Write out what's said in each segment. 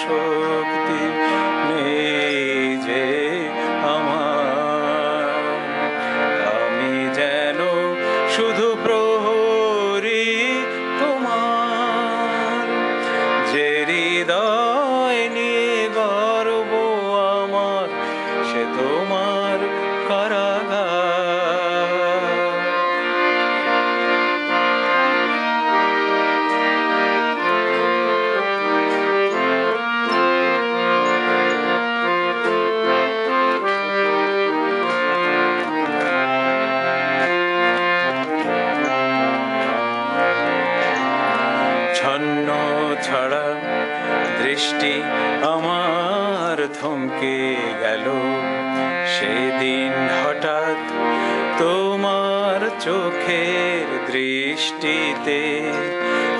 শক্তি নেই যে আমার। আমি যেন শুধু প্রহরী তোমার, যে হৃদয় নিয়ে গর্ব আমার, সে তোমার কারাগার। ছন্ন ছাড়া দৃষ্টি আমার থমকে গেল সেদিন হঠাৎ তোমার চোখের দৃষ্টিতে।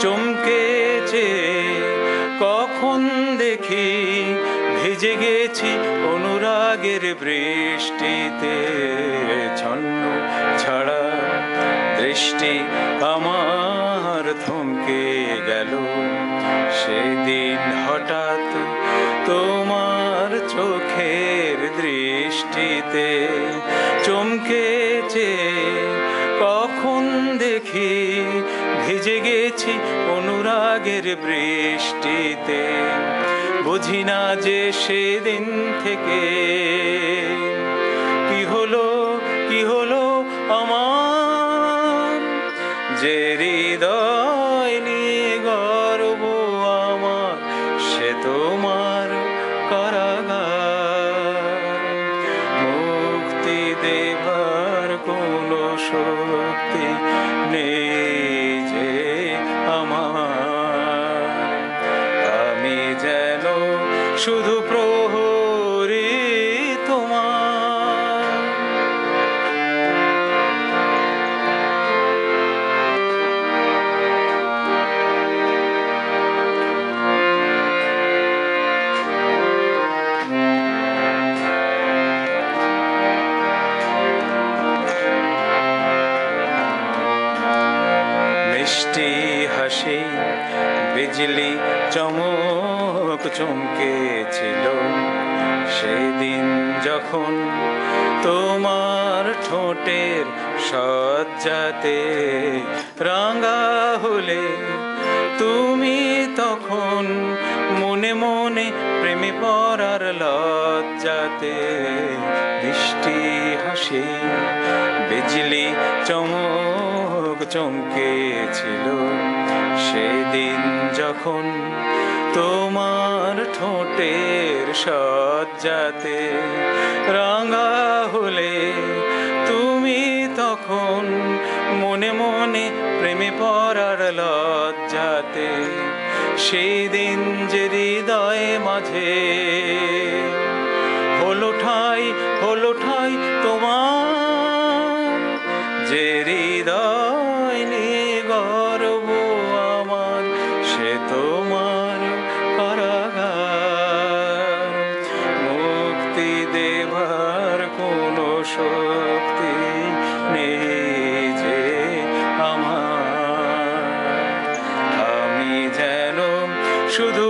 চমকেছে কখন দেখি ভিজে গেছি অনুরাগের বৃষ্টিতে। ছন্ন ছাড়া দৃষ্টি আমার থমকে গেল সেদিন হঠাৎ তোমার চোখের দৃষ্টিতে। চমকেছে কখন দেখি ভিজে গেছি অনুরাগের বৃষ্টিতে। বুঝি না যে সেদিন থেকে কি হলো আমার, যে হৃদয় নিয়ে গর্ব আমার, সে তোমার কারাগার। মুক্তি দেবার কোনো শক্তি নেই যে আমার। আমি যেন শুধু প্রহরী তোমার। মিষ্টি হাসি বিজলি চমক চমকেছিল সেদিন যখন তোমার ঠোঁটের সজ্জাতে রাঙা হলে তুমি, তখন মনে মনে প্রেমে পড়ার লজ্জাতে। মিষ্টি হাসি বিজলি চমক চমকেছিল সেদিন যখন তোমার ঠোঁটের সজ্জাতে রাঙা হলে তুমি, তখন মনে মনে প্রেমে পড়ার লজ্জাতে। সেই দিন যে হৃদয়ে মাঝে হলো ঠাই তোমার, যে হৃদয় নিয়ে গর্ব আমার, সে তোমার কারাগার। মুক্তি দেবার কোনো শক্তি নেই যে আমার। আমি যেন শুধু